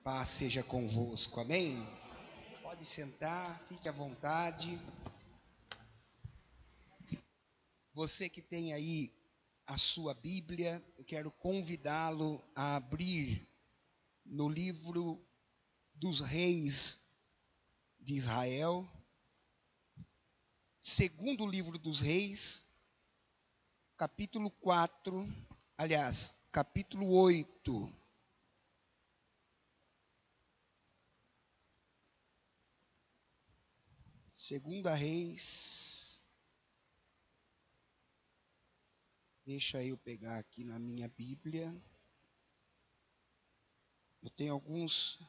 Paz seja convosco, amém? Pode sentar, fique à vontade. Você que tem aí a sua Bíblia, eu quero convidá-lo a abrir no livro dos Reis de Israel, segundo livro dos Reis, capítulo 4, capítulo 8. Segunda Reis, deixa eu pegar aqui na minha Bíblia. Eu tenho alguns.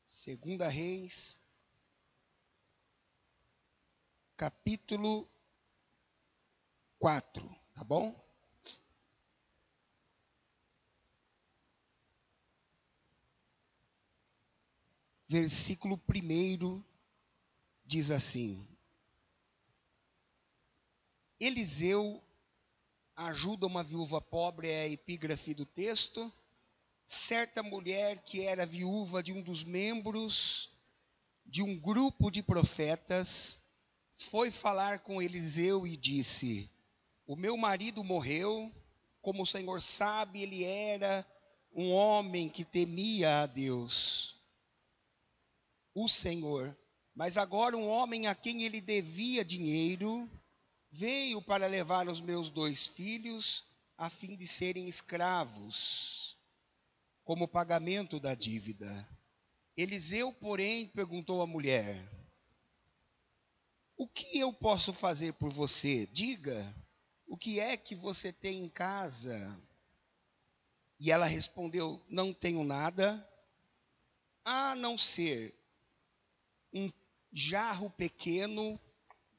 Segunda Reis, capítulo 4, tá bom? Versículo 1 diz assim: Eliseu ajuda uma viúva pobre, é a epígrafe do texto. Certa mulher que era viúva de um dos membros de um grupo de profetas foi falar com Eliseu e disse: O meu marido morreu, como o Senhor sabe, ele era um homem que temia a Deus, o Senhor. Mas agora um homem a quem ele devia dinheiro veio para levar os meus 2 filhos a fim de serem escravos, como pagamento da dívida. Eliseu, porém, perguntou à mulher: O que eu posso fazer por você? Diga, o que é que você tem em casa? E ela respondeu: Não tenho nada, a não ser um jarro pequeno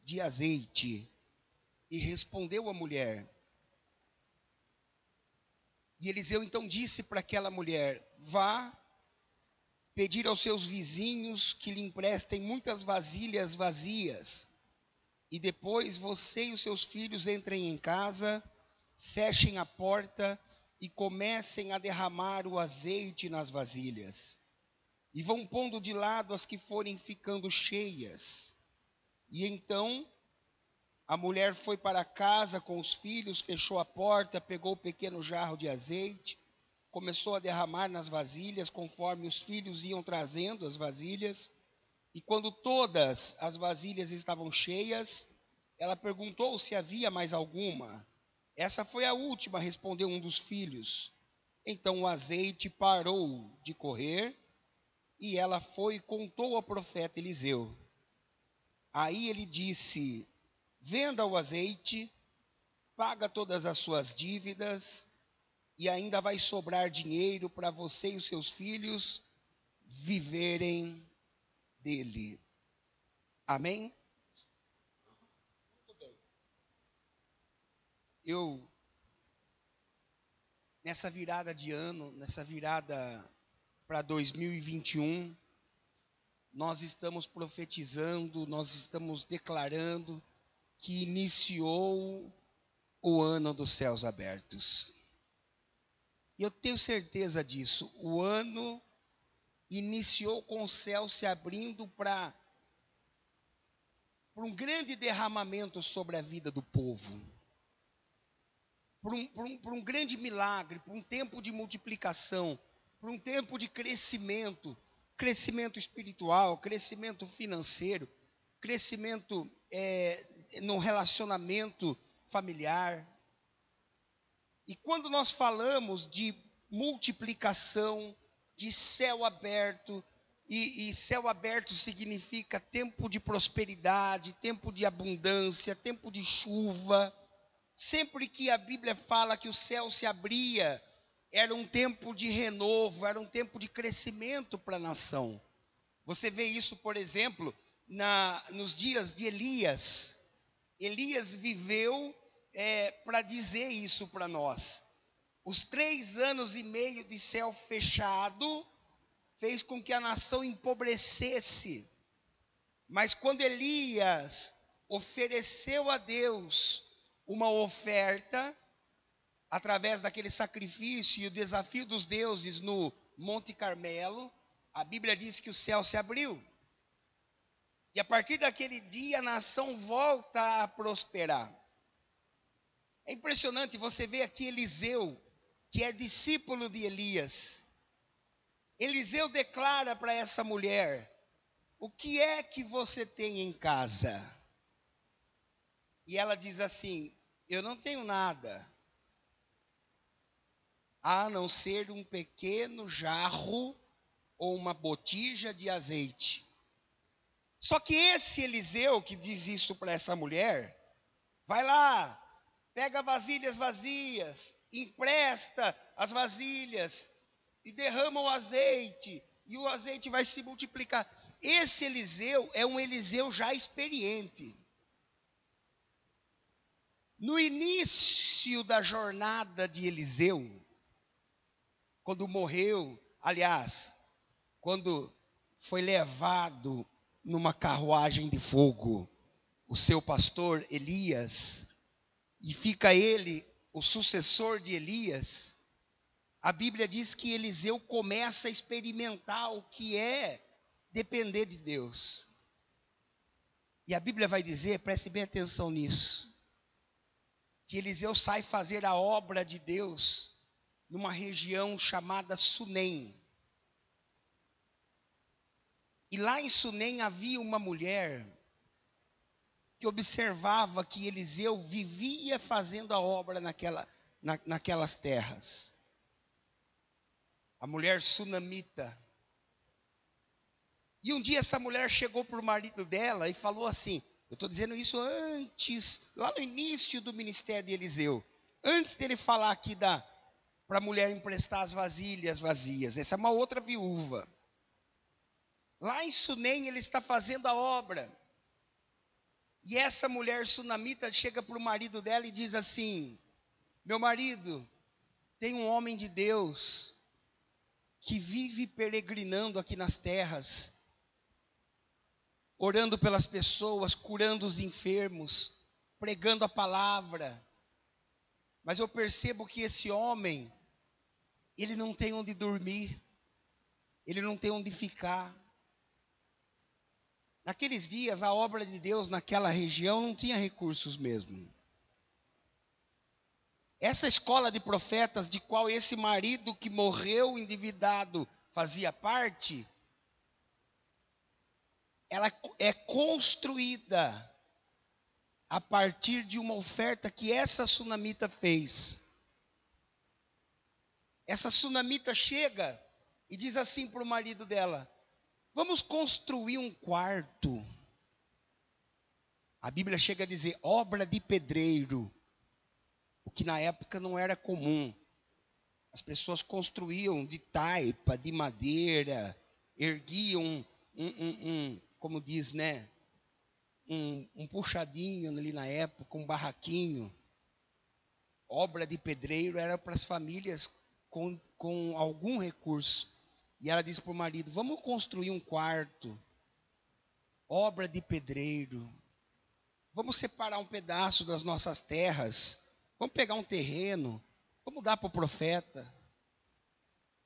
de azeite. E respondeu a mulher. E Eliseu então disse para aquela mulher: Vá pedir aos seus vizinhos que lhe emprestem muitas vasilhas vazias. E depois você e os seus filhos entrem em casa, fechem a porta e comecem a derramar o azeite nas vasilhas. E vão pondo de lado as que forem ficando cheias. E então a mulher foi para casa com os filhos, fechou a porta, pegou o pequeno jarro de azeite, começou a derramar nas vasilhas, conforme os filhos iam trazendo as vasilhas. E quando todas as vasilhas estavam cheias, ela perguntou se havia mais alguma. Essa foi a última, respondeu um dos filhos. Então o azeite parou de correr, e ela foi e contou ao profeta Eliseu. Aí ele disse: Venda o azeite, paga todas as suas dívidas, e ainda vai sobrar dinheiro para você e os seus filhos viverem dele. Amém? Muito bem. Nessa virada de ano, nessa virada para 2021, nós estamos profetizando, nós estamos declarando que iniciou o ano dos céus abertos. E eu tenho certeza disso. O ano iniciou com o céu se abrindo para um grande derramamento sobre a vida do povo. Para um grande milagre, para um tempo de multiplicação, para um tempo de crescimento espiritual, crescimento financeiro, crescimento no relacionamento familiar. E quando nós falamos de multiplicação, de céu aberto, e céu aberto significa tempo de prosperidade, tempo de abundância, tempo de chuva. Sempre que a Bíblia fala que o céu se abria, era um tempo de renovo, era um tempo de crescimento para a nação. Você vê isso, por exemplo, nos dias de Elias. Elias viveu para dizer isso para nós. Os 3 anos e meio de céu fechado fez com que a nação empobrecesse. Mas quando Elias ofereceu a Deus uma oferta, através daquele sacrifício e o desafio dos deuses no Monte Carmelo, a Bíblia diz que o céu se abriu. E a partir daquele dia a nação volta a prosperar. É impressionante, você vê aqui Eliseu, que é discípulo de Elias. Eliseu declara para essa mulher: o que é que você tem em casa? E ela diz assim: eu não tenho nada, a não ser um pequeno jarro ou uma botija de azeite. Só que esse Eliseu que diz isso para essa mulher, vai lá, pega vasilhas vazias, empresta as vasilhas e derrama o azeite, e o azeite vai se multiplicar. Esse Eliseu é um Eliseu já experiente. No início da jornada de Eliseu, quando morreu, aliás, quando foi levado numa carruagem de fogo, o seu pastor Elias, e fica ele, o sucessor de Elias, a Bíblia diz que Eliseu começa a experimentar o que é depender de Deus. E a Bíblia vai dizer, preste bem atenção nisso, que Eliseu sai fazer a obra de Deus numa região chamada Sunem. E lá em Sunem havia uma mulher que observava que Eliseu vivia fazendo a obra naquelas terras. A mulher sunamita. E um dia essa mulher chegou para o marido dela e falou assim, eu estou dizendo isso antes, lá no início do ministério de Eliseu, antes dele falar aqui para a mulher emprestar as vasilhas vazias. Essa é uma outra viúva. Lá em Sunem ele está fazendo a obra. E essa mulher sunamita chega para o marido dela e diz assim, meu marido, tem um homem de Deus que vive peregrinando aqui nas terras, orando pelas pessoas, curando os enfermos, pregando a palavra. Mas eu percebo que esse homem, ele não tem onde dormir, ele não tem onde ficar. Naqueles dias, a obra de Deus naquela região não tinha recursos mesmo. Essa escola de profetas, de qual esse marido que morreu endividado fazia parte, ela é construída a partir de uma oferta que essa sunamita fez. Essa sunamita chega e diz assim para o marido dela, vamos construir um quarto. A Bíblia chega a dizer obra de pedreiro, o que na época não era comum. As pessoas construíam de taipa, de madeira, erguiam como diz, né? Um puxadinho ali na época, um barraquinho. Obra de pedreiro era para as famílias com algum recurso. E ela disse para o marido, vamos construir um quarto, obra de pedreiro, vamos separar um pedaço das nossas terras, vamos pegar um terreno, vamos dar para o profeta,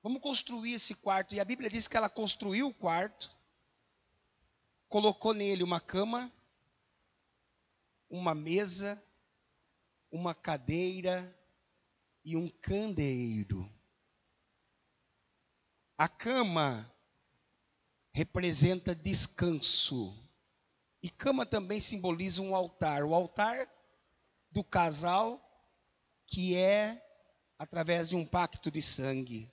vamos construir esse quarto. E a Bíblia diz que ela construiu o quarto, colocou nele uma cama, uma mesa, uma cadeira e um candeeiro. A cama representa descanso. E cama também simboliza um altar. O altar do casal, que é através de um pacto de sangue.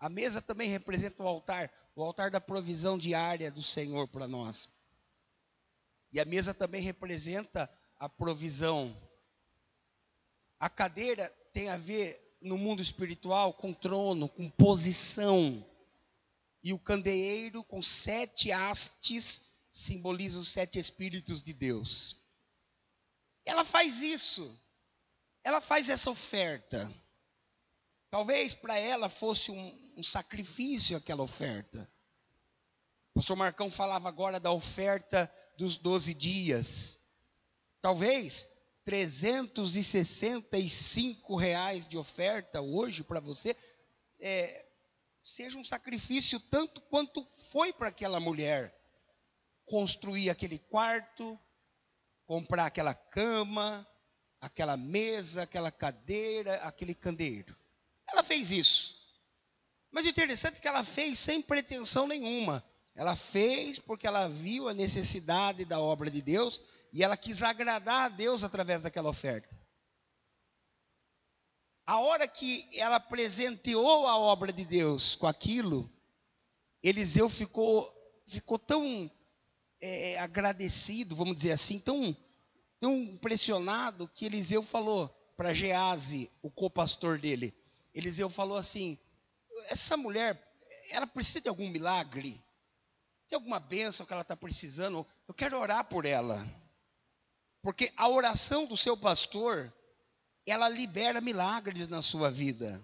A mesa também representa o altar da provisão diária do Senhor para nós. E a mesa também representa a provisão. A cadeira tem a ver, no mundo espiritual, com trono, com posição. E o candeeiro, com 7 hastes, simboliza os 7 Espíritos de Deus. Ela faz isso. Ela faz essa oferta. Talvez para ela fosse um sacrifício aquela oferta. pastor Marcão falava agora da oferta dos 12 dias. Talvez R$ 365 de oferta hoje para você seja um sacrifício tanto quanto foi para aquela mulher. Construir aquele quarto, comprar aquela cama, aquela mesa, aquela cadeira, aquele candeeiro. Ela fez isso. Mas o interessante é que ela fez sem pretensão nenhuma. Ela fez porque ela viu a necessidade da obra de Deus e ela quis agradar a Deus através daquela oferta. A hora que ela presenteou a obra de Deus com aquilo, Eliseu ficou tão agradecido, vamos dizer assim, tão impressionado, que Eliseu falou para Geazi, o copastor dele. Eliseu falou assim: essa mulher, ela precisa de algum milagre? Tem alguma bênção que ela está precisando? Eu quero orar por ela. Porque a oração do seu pastor, ela libera milagres na sua vida.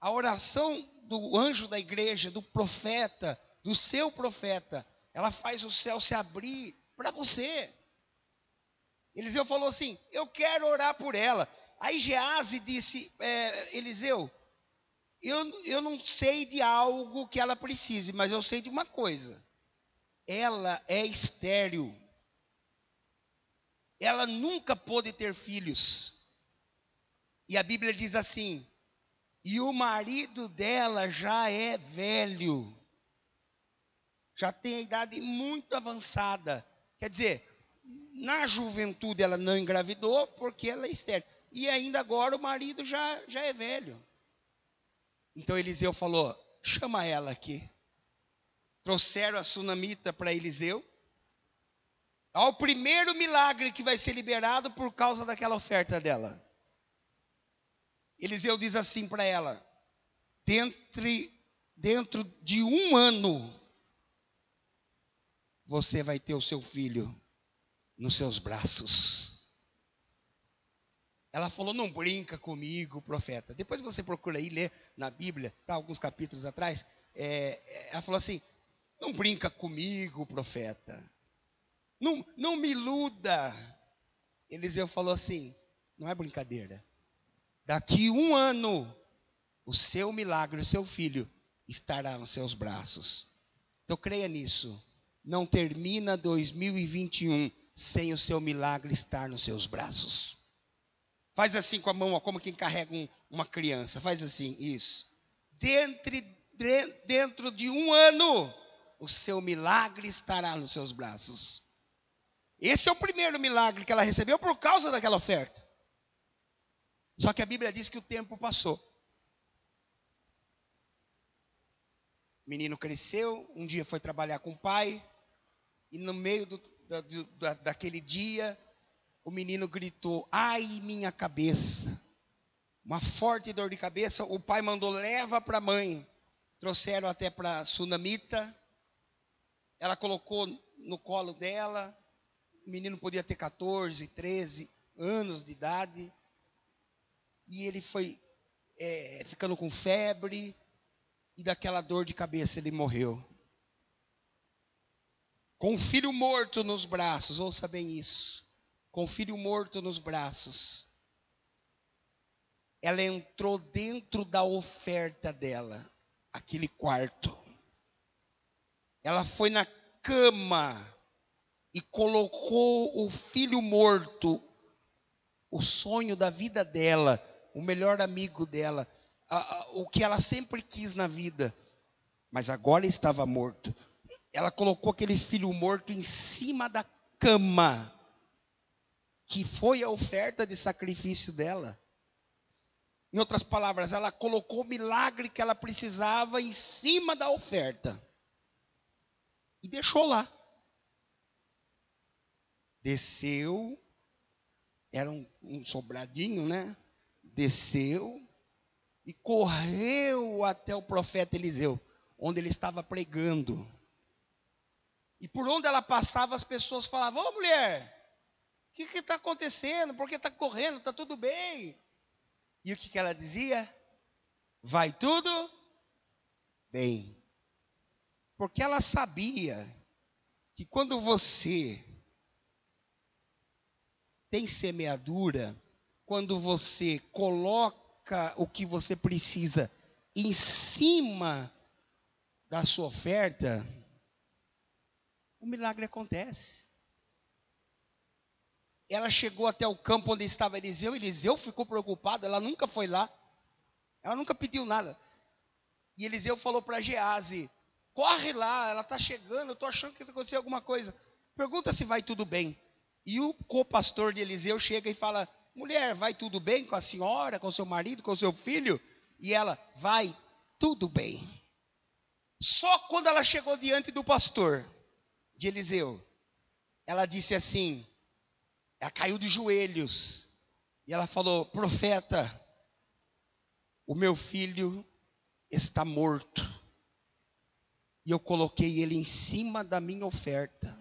A oração do anjo da igreja, do profeta, do seu profeta, ela faz o céu se abrir para você. Eliseu falou assim: eu quero orar por ela. Aí Geazi disse: Eliseu, eu não sei de algo que ela precise, mas eu sei de uma coisa: ela é estéril. Ela nunca pôde ter filhos. E a Bíblia diz assim: e o marido dela já é velho, já tem a idade muito avançada. Quer dizer, na juventude ela não engravidou porque ela é estéril. E ainda agora o marido já é velho. Então Eliseu falou: chama ela aqui. Trouxeram a sunamita para Eliseu. Ao primeiro milagre que vai ser liberado por causa daquela oferta dela. Eliseu diz assim para ela: dentro de 1 ano, você vai ter o seu filho nos seus braços. Ela falou: não brinca comigo, profeta. Depois você procura aí, ler na Bíblia, tá, alguns capítulos atrás. Ela falou assim: não brinca comigo, profeta. Não me iluda. Eliseu falou assim: não é brincadeira. Daqui 1 ano, o seu milagre, o seu filho, estará nos seus braços. Então creia nisso. Não termina 2021 sem o seu milagre estar nos seus braços. Faz assim com a mão, ó, como quem carrega uma criança. Faz assim, isso. Dentro de 1 ano, o seu milagre estará nos seus braços. Esse é o primeiro milagre que ela recebeu por causa daquela oferta. Só que a Bíblia diz que o tempo passou. O menino cresceu, um dia foi trabalhar com o pai, e no meio daquele dia, o menino gritou: ai, minha cabeça. Uma forte dor de cabeça. O pai mandou: leva para a mãe. Trouxeram até para a sunamita. Ela colocou no colo dela. O menino podia ter 14, 13 anos de idade. E ele foi ficando com febre. E daquela dor de cabeça ele morreu. Com o filho morto nos braços. Ouça bem isso. Com o filho morto nos braços. Ela entrou dentro da oferta dela. Aquele quarto. Ela foi na cama e colocou o filho morto, o sonho da vida dela, o melhor amigo dela, o que ela sempre quis na vida, mas agora estava morto. Ela colocou aquele filho morto em cima da cama, que foi a oferta de sacrifício dela. Em outras palavras, ela colocou o milagre que ela precisava em cima da oferta. E deixou lá. Desceu, era um sobradinho, né? Desceu e correu até o profeta Eliseu, onde ele estava pregando. E por onde ela passava, as pessoas falavam: ô mulher, o que está acontecendo? Por que está correndo? Está tudo bem? E o que ela dizia? Vai tudo bem. Porque ela sabia que quando você tem semeadura, quando você coloca o que você precisa em cima da sua oferta, o milagre acontece. Ela chegou até o campo onde estava Eliseu. Eliseu ficou preocupado, ela nunca foi lá. Ela nunca pediu nada. E Eliseu falou para Gease: corre lá, ela está chegando, eu estou achando que aconteceu alguma coisa. Pergunta se vai tudo bem. E o co-pastor de Eliseu chega e fala: mulher, vai tudo bem com a senhora, com o seu marido, com o seu filho? E ela: vai tudo bem. Só quando ela chegou diante do pastor de Eliseu, ela disse assim, ela caiu de joelhos, e ela falou: profeta, o meu filho está morto, e eu coloquei ele em cima da minha oferta,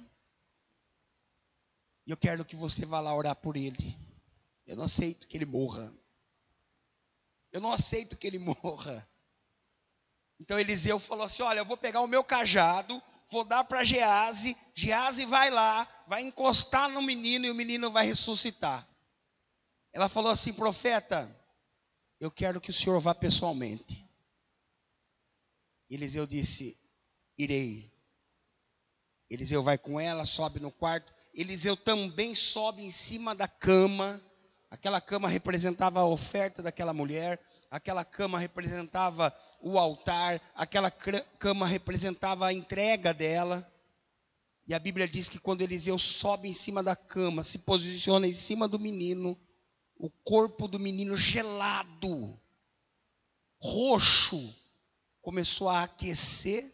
e eu quero que você vá lá orar por ele. Eu não aceito que ele morra. Eu não aceito que ele morra. Então Eliseu falou assim: olha, eu vou pegar o meu cajado, vou dar para Gease. Gease vai lá, vai encostar no menino e o menino vai ressuscitar. Ela falou assim: profeta, eu quero que o senhor vá pessoalmente. Eliseu disse: irei. Eliseu vai com ela, sobe no quarto. Eliseu também sobe em cima da cama. Aquela cama representava a oferta daquela mulher. Aquela cama representava o altar. Aquela cama representava a entrega dela. E a Bíblia diz que quando Eliseu sobe em cima da cama, se posiciona em cima do menino, o corpo do menino gelado, roxo, começou a aquecer.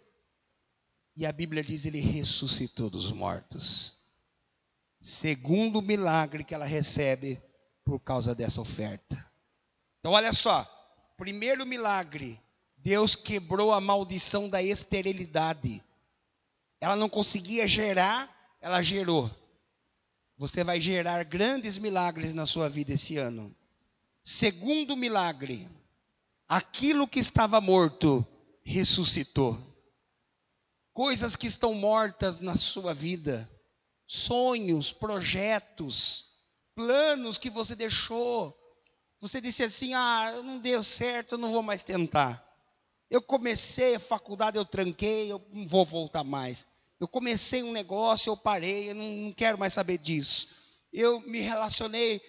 E a Bíblia diz que ele ressuscitou dos mortos. Segundo milagre que ela recebe por causa dessa oferta. Então olha só, primeiro milagre, Deus quebrou a maldição da esterilidade. Ela não conseguia gerar, ela gerou. Você vai gerar grandes milagres na sua vida esse ano. Segundo milagre, aquilo que estava morto ressuscitou. Coisas que estão mortas na sua vida, sonhos, projetos, planos que você deixou. Você disse assim: não deu certo, eu não vou mais tentar. Eu comecei a faculdade, eu tranquei, eu não vou voltar mais. Eu comecei um negócio, eu parei, eu não quero mais saber disso. Eu me relacionei,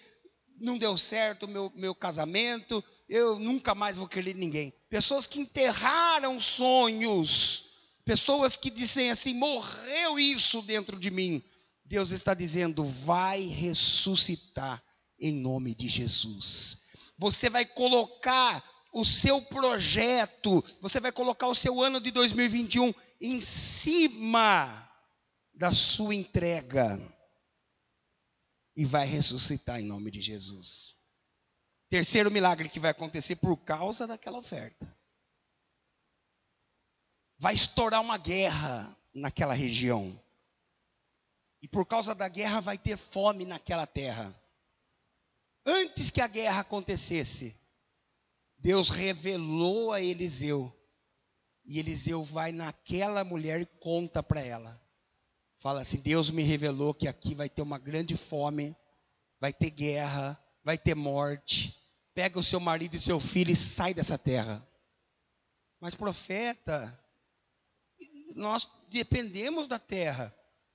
não deu certo o meu casamento, eu nunca mais vou querer ninguém. Pessoas que enterraram sonhos, pessoas que dizem assim: morreu isso dentro de mim. Deus está dizendo: vai ressuscitar em nome de Jesus. Você vai colocar o seu projeto, você vai colocar o seu ano de 2021 em cima da sua entrega e vai ressuscitar em nome de Jesus. Terceiro milagre que vai acontecer por causa daquela oferta. Vai estourar uma guerra naquela região. E por causa da guerra vai ter fome naquela terra. Antes que a guerra acontecesse, Deus revelou a Eliseu. E Eliseu vai naquela mulher e conta para ela. Fala assim: Deus me revelou que aqui vai ter uma grande fome, vai ter guerra, vai ter morte. Pega o seu marido e seu filho e sai dessa terra. Mas profeta, nós dependemos da terra.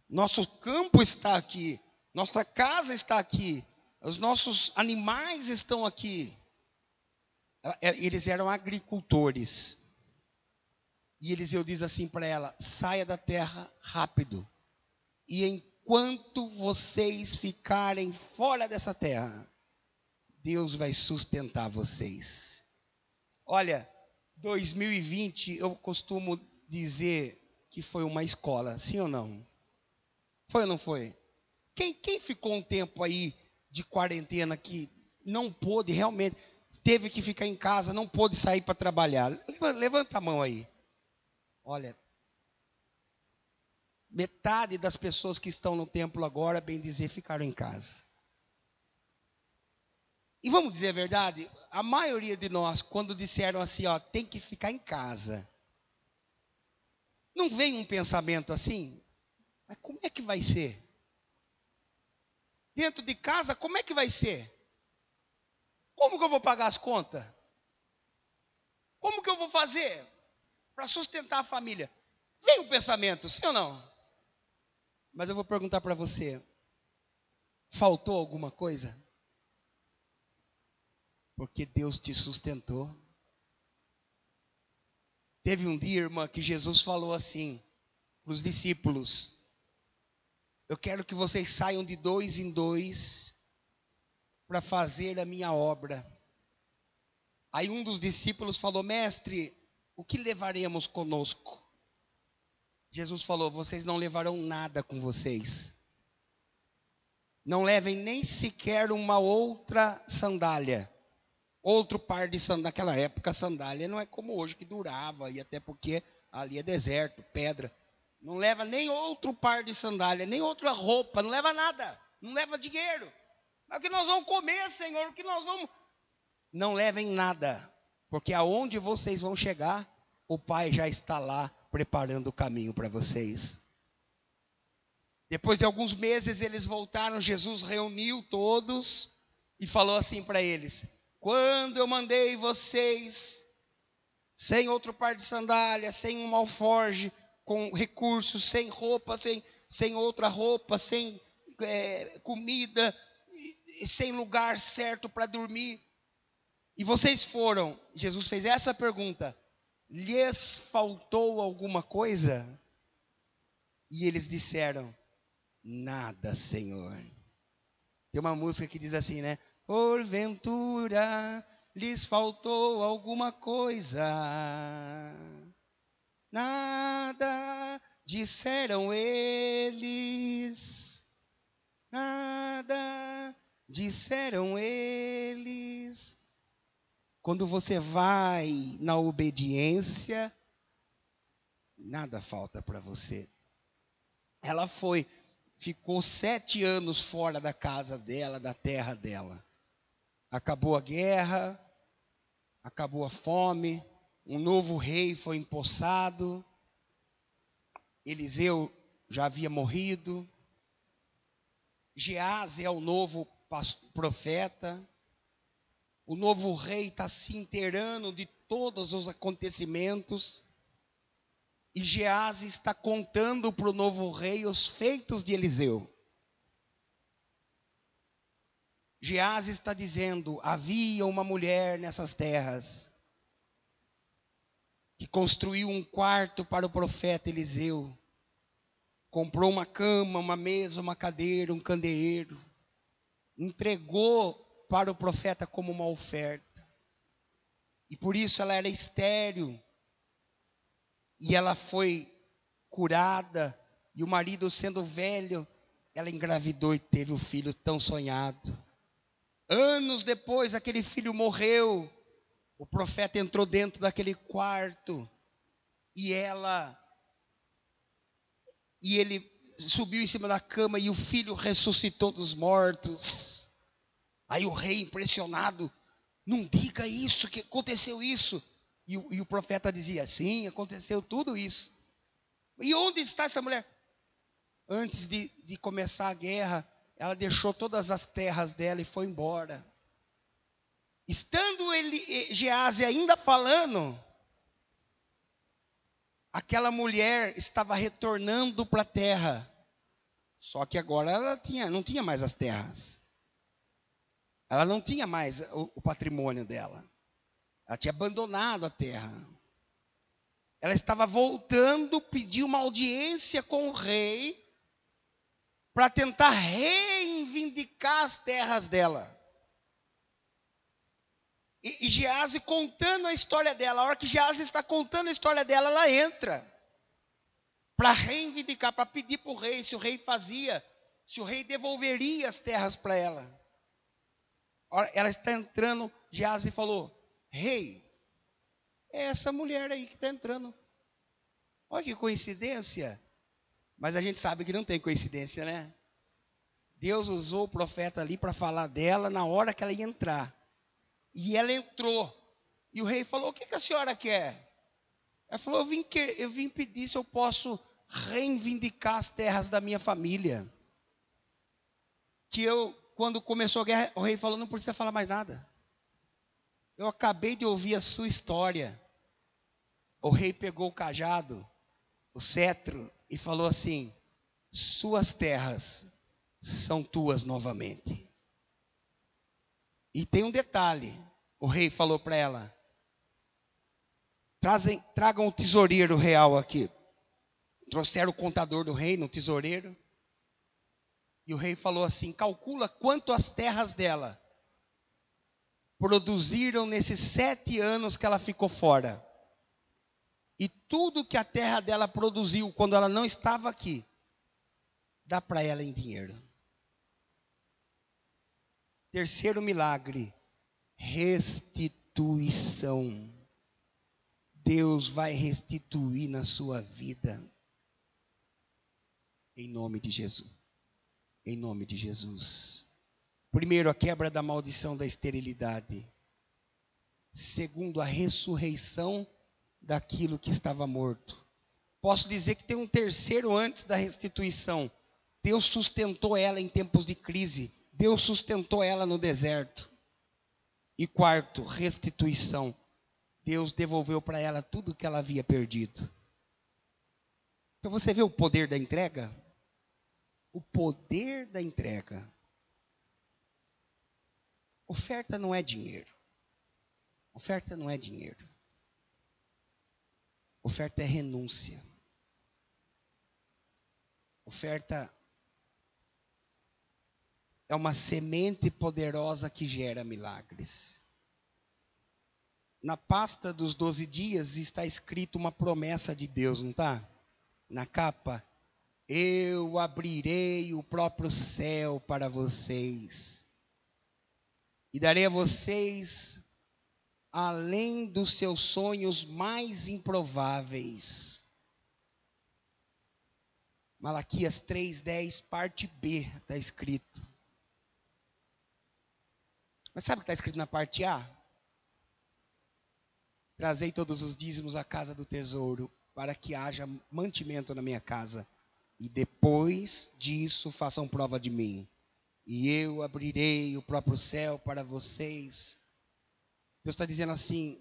Nosso campo está aqui, nossa casa está aqui, os nossos animais estão aqui. Eles eram agricultores. E Eliseu diz assim para ela: saia da terra rápido. E enquanto vocês ficarem fora dessa terra, Deus vai sustentar vocês. Olha, 2020 eu costumo dizer que foi uma escola, sim ou não? Foi ou não foi? Quem ficou um tempo aí de quarentena que não pôde realmente, teve que ficar em casa, não pôde sair para trabalhar? Levanta a mão aí. Olha, metade das pessoas que estão no templo agora, bem dizer, ficaram em casa. E vamos dizer a verdade, a maioria de nós, quando disseram assim, tem que ficar em casa, Não vem um pensamento assim? Mas como é que vai ser? Dentro de casa, como é que vai ser? Como que eu vou pagar as contas? Como que eu vou fazer para sustentar a família? Vem um pensamento, sim ou não? Mas eu vou perguntar para você, faltou alguma coisa? Porque Deus te sustentou. Teve um dia, irmã, que Jesus falou assim para os discípulos: eu quero que vocês saiam de 2 em 2 para fazer a minha obra. Aí um dos discípulos falou: mestre, o que levaremos conosco? Jesus falou: vocês não levarão nada com vocês. Não levem nem sequer uma outra sandália. Outro par de sandália. Naquela época, sandália não é como hoje, que durava. E até porque ali é deserto, pedra. Não leva nem outro par de sandália, nem outra roupa. Não leva nada. Não leva dinheiro. Mas o que nós vamos comer, Senhor? O que nós vamos... Não levem nada. Porque aonde vocês vão chegar, o Pai já está lá preparando o caminho para vocês. Depois de alguns meses eles voltaram, Jesus reuniu todos e falou assim para eles: quando eu mandei vocês sem outro par de sandálias, sem um alforje, com recursos, sem roupa, sem outra roupa, sem comida, sem lugar certo para dormir, e vocês foram, Jesus fez essa pergunta: lhes faltou alguma coisa? E eles disseram: nada, Senhor. Tem uma música que diz assim, né? Porventura lhes faltou alguma coisa? Nada, disseram eles. Nada, disseram eles. Quando você vai na obediência, nada falta para você. Ela ficou 7 anos fora da casa dela, da terra dela. Acabou a guerra, acabou a fome, um novo rei foi empossado. Eliseu já havia morrido. Geazi é o novo profeta. O novo rei está se inteirando de todos os acontecimentos. E Geazi está contando para o novo rei os feitos de Eliseu. Geazi está dizendo: havia uma mulher nessas terras que construiu um quarto para o profeta Eliseu. Comprou uma cama, uma mesa, uma cadeira, um candeeiro. Entregou para o profeta como uma oferta. E por isso ela era estéril. E ela foi curada. E o marido, sendo velho, ela engravidou e teve o filho tão sonhado. Anos depois, aquele filho morreu. O profeta entrou dentro daquele quarto. E ele subiu em cima da cama e o filho ressuscitou dos mortos. Aí o rei, impressionado: não diga isso, que aconteceu isso. E o profeta dizia: sim, aconteceu tudo isso. E onde está essa mulher? Antes de começar a guerra, ela deixou todas as terras dela e foi embora. Estando Geazi ainda falando, aquela mulher estava retornando para a terra. Só que agora ela não tinha mais as terras. Ela não tinha mais o patrimônio dela. Ela tinha abandonado a terra. Ela estava voltando, pediu uma audiência com o rei para tentar reivindicar as terras dela. E Geazi contando a história dela. A hora que Geazi está contando a história dela, ela entra para reivindicar, para pedir para o rei se o rei fazia, se o rei devolveria as terras para ela. Ela está entrando, Geazi falou: rei, é essa mulher aí que está entrando. Olha que coincidência. Mas a gente sabe que não tem coincidência, né? Deus usou o profeta ali para falar dela na hora que ela ia entrar. E ela entrou. E o rei falou: o que a senhora quer? Ela falou, eu vim pedir se eu posso reivindicar as terras da minha família. Quando começou a guerra, o rei falou, não precisa falar mais nada. Eu acabei de ouvir a sua história. O rei pegou o cajado, o cetro, e falou assim, suas terras são tuas novamente. E tem um detalhe, o rei falou para ela, tragam o tesoureiro real aqui. Trouxeram o contador do reino, o tesoureiro. E o rei falou assim, calcula quanto as terras dela produziram nesses 7 anos que ela ficou fora. E tudo que a terra dela produziu quando ela não estava aqui, dá para ela em dinheiro. Terceiro milagre, restituição. Deus vai restituir na sua vida. Em nome de Jesus. Em nome de Jesus. Primeiro, a quebra da maldição da esterilidade. Segundo, a ressurreição daquilo que estava morto. Posso dizer que tem um terceiro antes da restituição. Deus sustentou ela em tempos de crise. Deus sustentou ela no deserto. E quarto, restituição. Deus devolveu para ela tudo o que ela havia perdido. Então você vê o poder da entrega? O poder da entrega. Oferta não é dinheiro. Oferta não é dinheiro. Oferta é renúncia. Oferta é uma semente poderosa que gera milagres. Na pasta dos 12 dias está escrito uma promessa de Deus, não está? Na capa, eu abrirei o próprio céu para vocês. E darei a vocês além dos seus sonhos mais improváveis. Malaquias 3:10, parte B, está escrito. Mas sabe o que está escrito na parte A? Trazei todos os dízimos à casa do tesouro, para que haja mantimento na minha casa. E depois disso façam prova de mim. E eu abrirei o próprio céu para vocês. Deus está dizendo assim,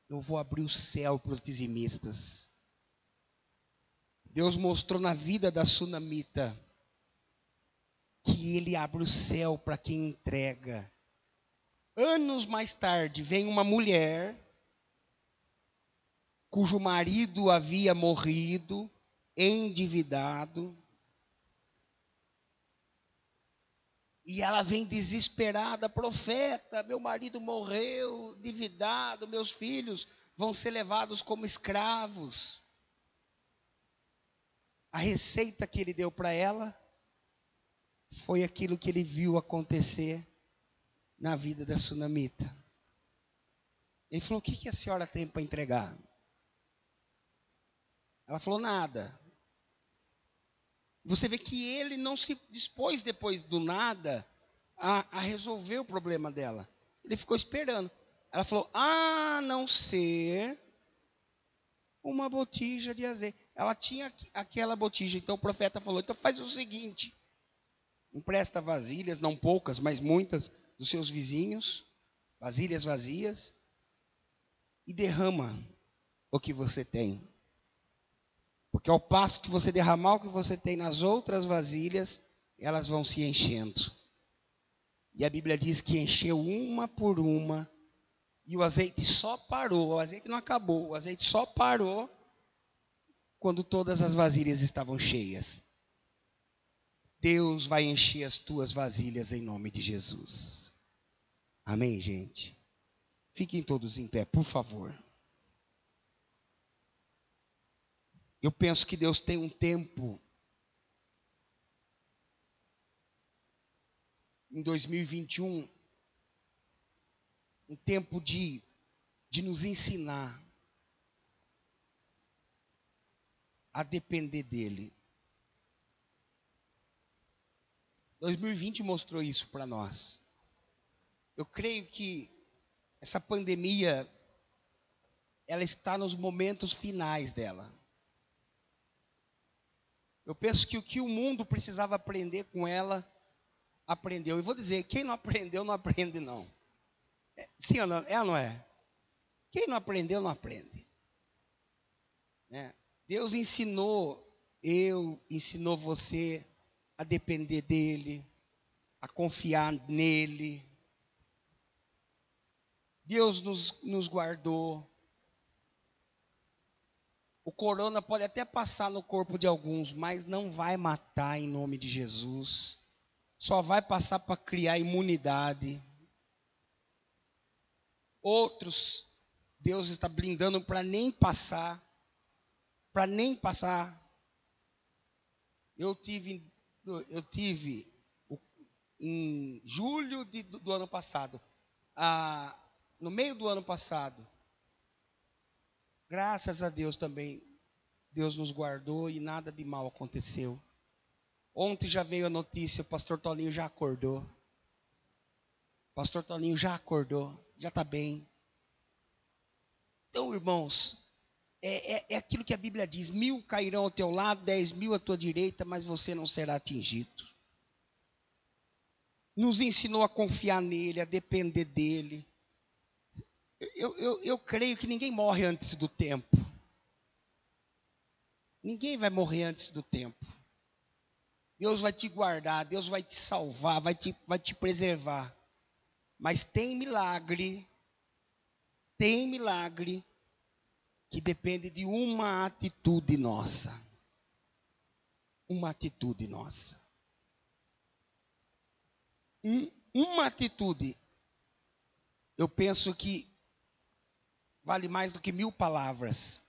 eu vou abrir o céu para os dizimistas. Deus mostrou na vida da sunamita que ele abre o céu para quem entrega. Anos mais tarde, vem uma mulher cujo marido havia morrido, endividado. E ela vem desesperada, profeta, meu marido morreu, endividado, meus filhos vão ser levados como escravos. A receita que ele deu para ela foi aquilo que ele viu acontecer na vida da sunamita. Ele falou, o que a senhora tem para entregar? Ela falou, nada. Você vê que ele não se dispôs depois do nada a resolver o problema dela. Ele ficou esperando. Ela falou, a não ser uma botija de azeite. Ela tinha aquela botija, então o profeta falou, então faz o seguinte, empresta vasilhas, não poucas, mas muitas, dos seus vizinhos, vasilhas vazias, e derrama o que você tem. Porque ao passo que você derramar o que você tem nas outras vasilhas, elas vão se enchendo. E a Bíblia diz que encheu uma por uma, e o azeite só parou, o azeite não acabou, o azeite só parou quando todas as vasilhas estavam cheias. Deus vai encher as tuas vasilhas em nome de Jesus. Amém, gente? Fiquem todos em pé, por favor. Eu penso que Deus tem um tempo em 2021, um tempo de nos ensinar a depender dEle. 2020 mostrou isso para nós. Eu creio que essa pandemia, ela está nos momentos finais dela. Eu penso que o que o mundo precisava aprender com ela, aprendeu. E vou dizer, quem não aprendeu, não aprende não. Sim ou não? É ou não é? Quem não aprendeu, não aprende. Deus ensinou ensinou você a depender dEle, a confiar nele. Deus nos guardou. O corona pode até passar no corpo de alguns, mas não vai matar em nome de Jesus. Só vai passar para criar imunidade. Outros, Deus está blindando para nem passar. Para nem passar. Eu tive em julho do ano passado, no meio do ano passado, graças a Deus também, Deus nos guardou e nada de mal aconteceu. Ontem já veio a notícia, o pastor Tolinho já acordou. Pastor Tolinho já acordou, já está bem. Então, irmãos, é aquilo que a Bíblia diz: 1000 cairão ao teu lado, 10.000 à tua direita, mas você não será atingido. Nos ensinou a confiar nele, a depender dele. Eu creio que ninguém morre antes do tempo. Ninguém vai morrer antes do tempo. Deus vai te guardar, Deus vai te salvar, vai te preservar. Mas tem milagre que depende de uma atitude nossa. Uma atitude nossa. Uma atitude, eu penso que vale mais do que 1000 palavras.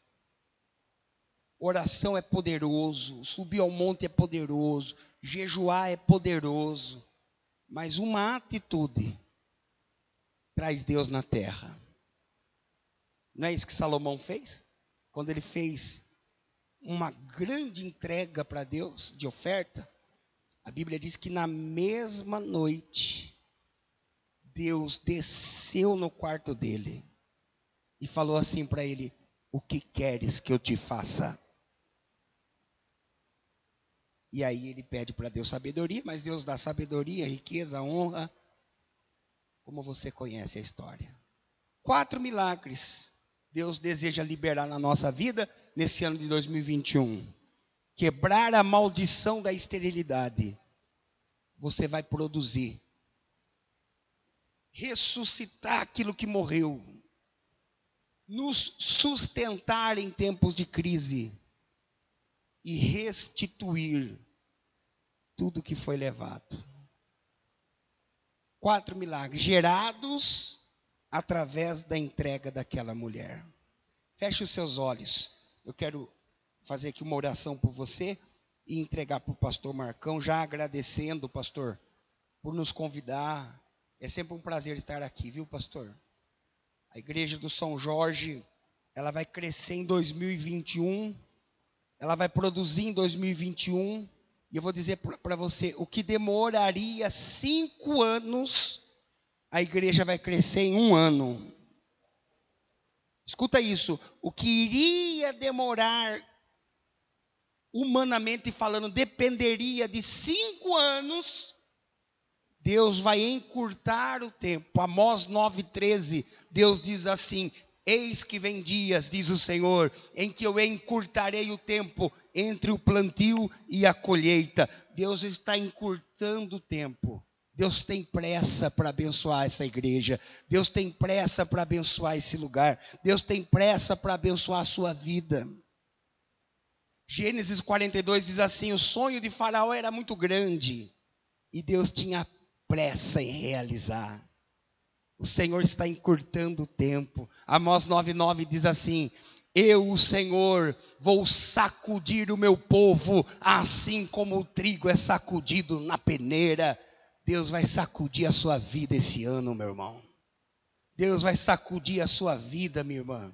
Oração é poderoso, subir ao monte é poderoso, jejuar é poderoso, mas uma atitude traz Deus na terra. Não é isso que Salomão fez? Quando ele fez uma grande entrega para Deus, de oferta, a Bíblia diz que na mesma noite, Deus desceu no quarto dele e falou assim para ele: o que queres que eu te faça? E aí ele pede para Deus sabedoria, mas Deus dá sabedoria, riqueza, honra, como você conhece a história. 4 milagres Deus deseja liberar na nossa vida nesse ano de 2021. Quebrar a maldição da esterilidade. Você vai produzir. Ressuscitar aquilo que morreu. Nos sustentar em tempos de crise. E restituir tudo que foi levado. 4 milagres gerados através da entrega daquela mulher. Feche os seus olhos. Eu quero fazer aqui uma oração por você e entregar para o pastor Marcão, já agradecendo, pastor, por nos convidar. É sempre um prazer estar aqui, viu, pastor? A igreja do São Jorge, ela vai crescer em 2021, ela vai produzir em 2021, e eu vou dizer para você, o que demoraria 5 anos, a igreja vai crescer em 1 ano. Escuta isso, o que iria demorar, humanamente falando, dependeria de 5 anos, Deus vai encurtar o tempo. Amós 9:13, Deus diz assim: eis que vem dias, diz o Senhor, em que eu encurtarei o tempo entre o plantio e a colheita. Deus está encurtando o tempo. Deus tem pressa para abençoar essa igreja. Deus tem pressa para abençoar esse lugar. Deus tem pressa para abençoar a sua vida. Gênesis 42 diz assim: o sonho de Faraó era muito grande e Deus tinha pressa em realizar. O Senhor está encurtando o tempo. Amós 9:9 diz assim: eu, o Senhor, vou sacudir o meu povo, assim como o trigo é sacudido na peneira. Deus vai sacudir a sua vida esse ano, meu irmão. Deus vai sacudir a sua vida, minha irmã.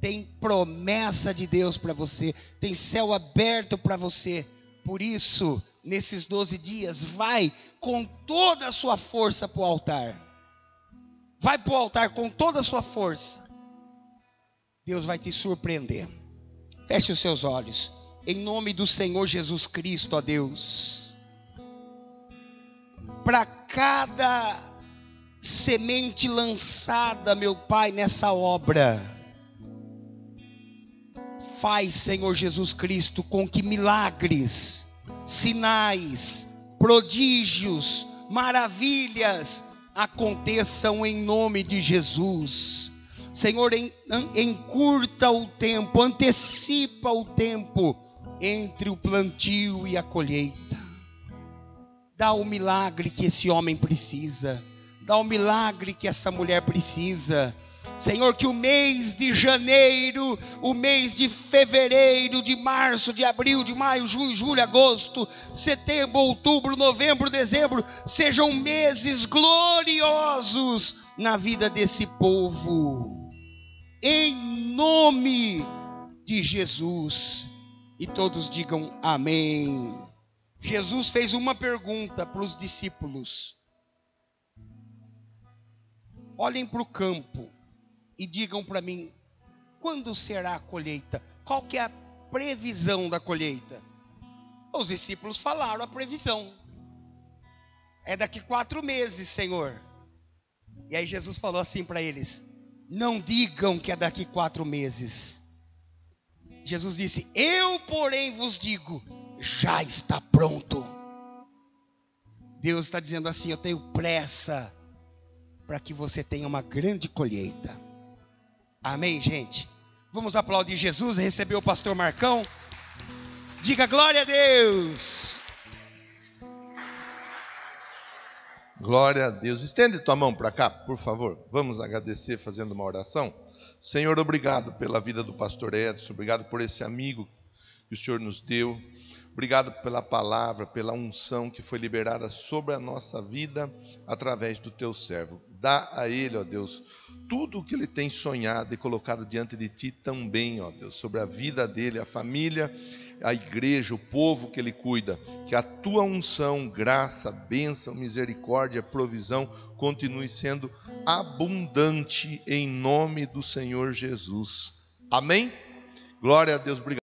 Tem promessa de Deus para você. Tem céu aberto para você. Por isso, nesses 12 dias, vai com toda a sua força para o altar. Vai para o altar com toda a sua força. Deus vai te surpreender. Feche os seus olhos. Em nome do Senhor Jesus Cristo, ó Deus. Para cada semente lançada, meu Pai, nessa obra, faz, Senhor Jesus Cristo, com que milagres, sinais, prodígios, maravilhas aconteçam em nome de Jesus. Senhor, encurta o tempo, antecipa o tempo entre o plantio e a colheita. Dá o milagre que esse homem precisa, dá o milagre que essa mulher precisa. Senhor, que o mês de janeiro, o mês de fevereiro, de março, de abril, de maio, junho, julho, agosto, setembro, outubro, novembro, dezembro, sejam meses gloriosos na vida desse povo. Em nome de Jesus. E todos digam amém. Jesus fez uma pergunta para os discípulos. Olhem para o campo e digam para mim, quando será a colheita? Qual que é a previsão da colheita? Os discípulos falaram a previsão. É daqui 4 meses, Senhor. E aí Jesus falou assim para eles, não digam que é daqui 4 meses. Jesus disse, eu porém vos digo, já está pronto. Deus está dizendo assim, eu tenho pressa para que você tenha uma grande colheita. Amém, gente? Vamos aplaudir Jesus e receber o pastor Marcão. Diga glória a Deus. Glória a Deus. Estende tua mão para cá, por favor. Vamos agradecer fazendo uma oração. Senhor, obrigado pela vida do pastor Edson. Obrigado por esse amigo que o Senhor nos deu. Obrigado pela palavra, pela unção que foi liberada sobre a nossa vida através do teu servo. Dá a ele, ó Deus, tudo o que ele tem sonhado e colocado diante de ti também, ó Deus, sobre a vida dele, a família, a igreja, o povo que ele cuida. Que a tua unção, graça, bênção, misericórdia, provisão continue sendo abundante em nome do Senhor Jesus. Amém? Glória a Deus, obrigado.